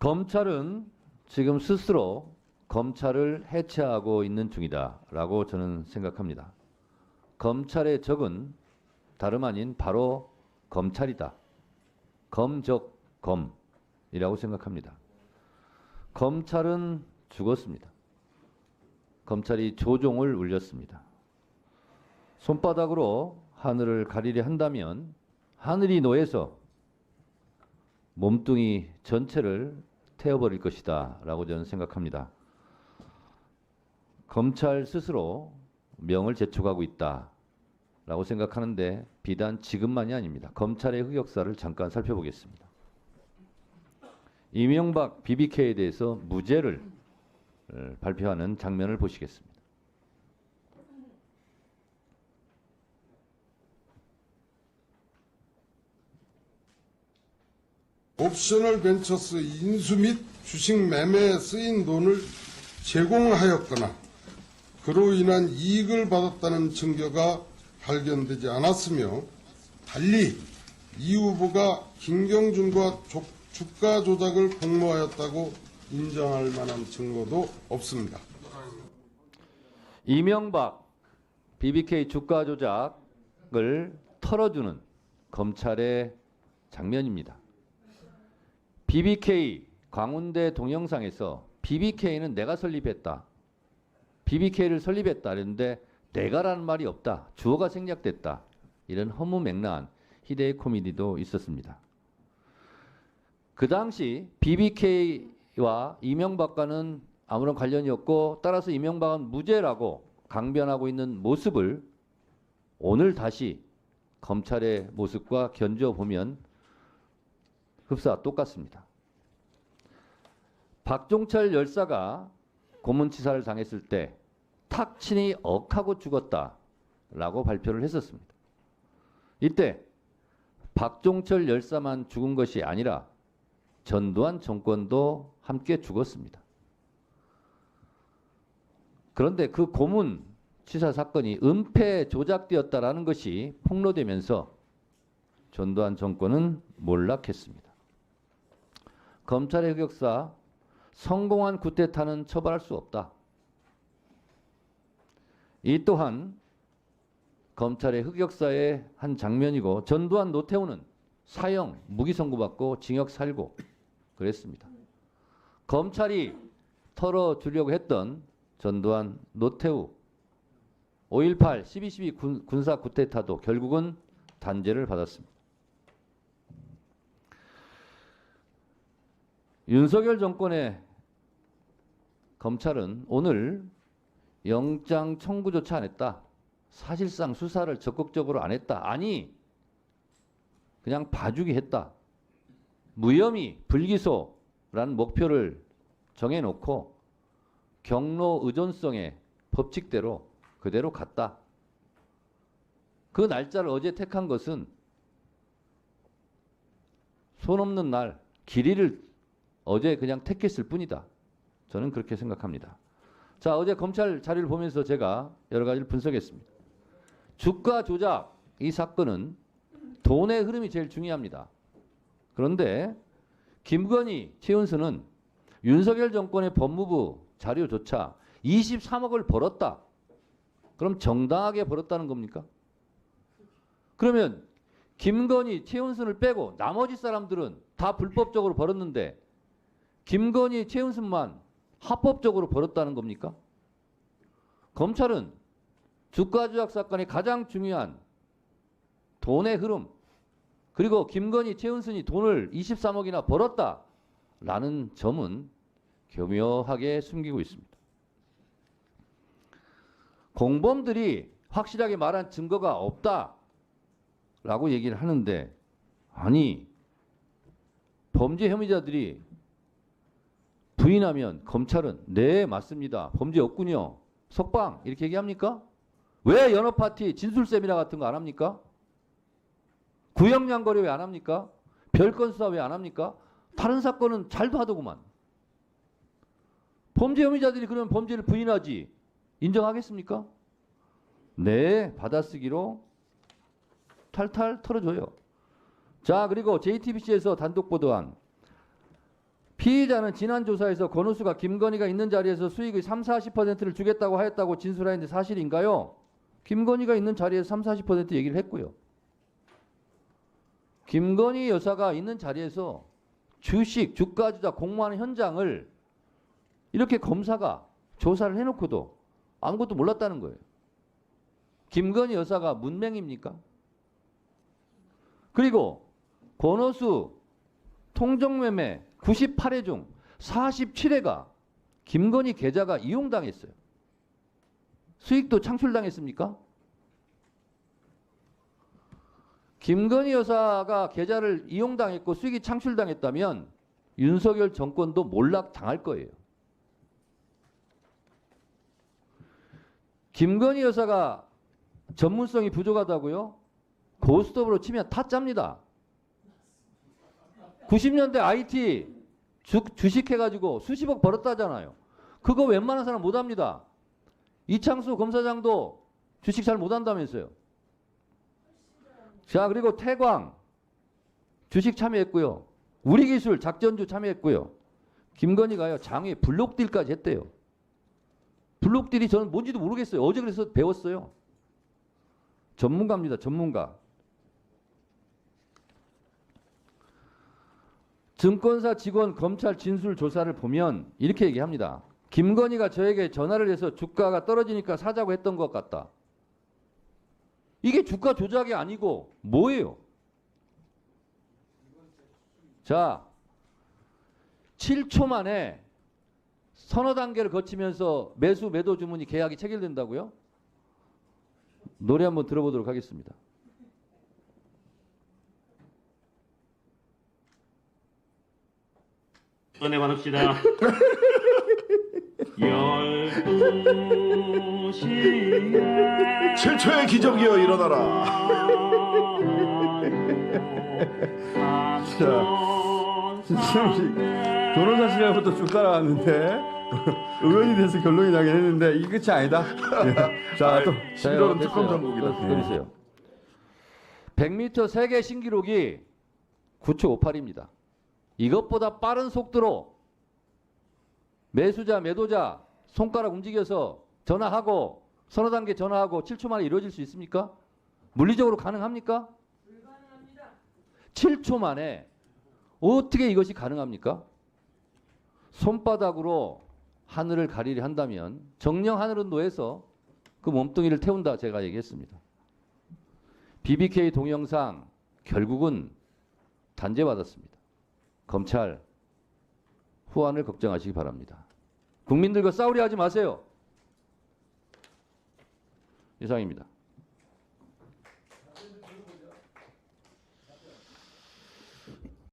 검찰은 지금 스스로 검찰을 해체하고 있는 중이다라고 저는 생각합니다. 검찰의 적은 다름 아닌 바로 검찰이다. 검적검이라고 생각합니다. 검찰은 죽었습니다. 검찰이 조종을 울렸습니다. 손바닥으로 하늘을 가리려 한다면 하늘이 놓여서 몸뚱이 전체를 태워버릴 것이다 라고 저는 생각합니다. 검찰 스스로 명을 재촉하고 있다 라고 생각하는데 비단 지금만이 아닙니다. 검찰의 흑역사를 잠깐 살펴보겠습니다. 이명박 BBK에 대해서 무죄를 발표하는 장면을 보시겠습니다. 옵셔널 벤처스 인수 및 주식 매매에 쓰인 돈을 제공하였거나 그로 인한 이익을 받았다는 증거가 발견되지 않았으며 달리 이 후보가 김경준과 주가 조작을 공모하였다고 인정할 만한 증거도 없습니다. 이명박 BBK 주가 조작을 털어주는 검찰의 장면입니다. BBK 광운대 동영상에서 BBK는 내가 설립했다. BBK를 설립했다. 그랬는데 내가라는 말이 없다. 주어가 생략됐다. 이런 허무맹랑한 희대의 코미디도 있었습니다. 그 당시 BBK와 이명박과는 아무런 관련이 없고 따라서 이명박은 무죄라고 강변하고 있는 모습을 오늘 다시 검찰의 모습과 견주어보면 흡사 똑같습니다. 박종철 열사가 고문치사를 당했을 때 탁친이 억하고 죽었다라고 발표를 했었습니다. 이때 박종철 열사만 죽은 것이 아니라 전두환 정권도 함께 죽었습니다. 그런데 그 고문치사 사건이 은폐 조작되었다라는 것이 폭로되면서 전두환 정권은 몰락했습니다. 검찰의 흑역사, 성공한 쿠데타는 처벌할 수 없다. 이 또한 검찰의 흑역사의 한 장면이고 전두환 노태우는 사형, 무기 선고받고 징역 살고 그랬습니다. 검찰이 털어주려고 했던 전두환, 노태우, 5.18, 12.12 군사 쿠데타도 결국은 단죄를 받았습니다. 윤석열 정권의 검찰은 오늘 영장 청구조차 안 했다. 사실상 수사를 적극적으로 안 했다. 아니, 그냥 봐주기 했다. 무혐의, 불기소라는 목표를 정해놓고 경로 의존성의 법칙대로 그대로 갔다. 그 날짜를 어제 택한 것은 손 없는 날, 길이를 어제 그냥 택했을 뿐이다. 저는 그렇게 생각합니다. 자, 어제 검찰 자료를 보면서 제가 여러 가지를 분석했습니다. 주가 조작, 이 사건은 돈의 흐름이 제일 중요합니다. 그런데 김건희, 최은수는 윤석열 정권의 법무부 자료조차 23억을 벌었다. 그럼 정당하게 벌었다는 겁니까? 그러면 김건희, 최은순을 빼고 나머지 사람들은 다 불법적으로 벌었는데 김건희, 최은순만 합법적으로 벌었다는 겁니까? 검찰은 주가 조작 사건의 가장 중요한 돈의 흐름, 그리고 김건희, 최은순이 돈을 23억이나 벌었다라는 점은 교묘하게 숨기고 있습니다. 공범들이 확실하게 말한 증거가 없다라고 얘기를 하는데, 아니, 범죄 혐의자들이 부인하면 검찰은 네, 맞습니다. 범죄 없군요. 석방 이렇게 얘기합니까? 왜 연합파티 진술 세미나 같은 거 안 합니까? 구형량거래 왜 안 합니까? 별건 수사 왜 안 합니까? 다른 사건은 잘도 하더구만. 범죄 혐의자들이 그러면 범죄를 부인하지 인정하겠습니까? 네, 받아쓰기로 탈탈 털어줘요. 자, 그리고 JTBC에서 단독 보도한 피의자는 지난 조사에서 권오수가 김건희가 있는 자리에서 수익의 30-40%를 주겠다고 하였다고 진술하였는데 사실인가요? 김건희가 있는 자리에서 30-40% 얘기를 했고요. 김건희 여사가 있는 자리에서 주식, 주가 조작 공모하는 현장을 이렇게 검사가 조사를 해놓고도 아무것도 몰랐다는 거예요. 김건희 여사가 문맹입니까? 그리고 권오수 통정매매 98회 중 47회가 김건희 계좌가 이용당했어요. 수익도 창출당했습니까? 김건희 여사가 계좌를 이용당했고 수익이 창출당했다면 윤석열 정권도 몰락당할 거예요. 김건희 여사가 전문성이 부족하다고요? 고스톱으로 치면 타짜입니다. 90년대 IT 주식해가지고 수십억 벌었다잖아요. 그거 웬만한 사람 못합니다. 이창수 검사장도 주식 잘 못한다면서요. 자, 그리고 태광 주식 참여했고요. 우리기술 작전주 참여했고요. 김건희가요 장외 블록딜까지 했대요. 블록딜이 저는 뭔지도 모르겠어요. 어제 그래서 배웠어요. 전문가입니다. 전문가. 증권사 직원 검찰 진술 조사를 보면 이렇게 얘기합니다. 김건희가 저에게 전화를 해서 주가가 떨어지니까 사자고 했던 것 같다. 이게 주가 조작이 아니고 뭐예요? 자, 7초 만에 서너 단계를 거치면서 매수 매도 주문이 계약이 체결된다고요? 노래 한번 들어보도록 하겠습니다. 은혜 받읍시다. 12시에 7초의 기적이여 일어나라. 신상식 변호사 시절부터 쭉 따라왔는데 의원이 돼서 결론이 나긴 했는데 이 끝이 아니다. 자, 또 신도는 특검 전국이다. 기다리세요. 100m 세계 신기록이 9초 58입니다. 이것보다 빠른 속도로 매수자, 매도자 손가락 움직여서 전화하고 서너 단계 전화하고 7초 만에 이루어질 수 있습니까? 물리적으로 가능합니까? 불가능합니다. 7초 만에 어떻게 이것이 가능합니까? 손바닥으로 하늘을 가리려 한다면 정령 하늘은 노에서 그 몸뚱이를 태운다 제가 얘기했습니다. BBK 동영상 결국은 단죄받았습니다. 검찰 후환을 걱정하시기 바랍니다. 국민들과 싸우려 하지 마세요. 이상입니다.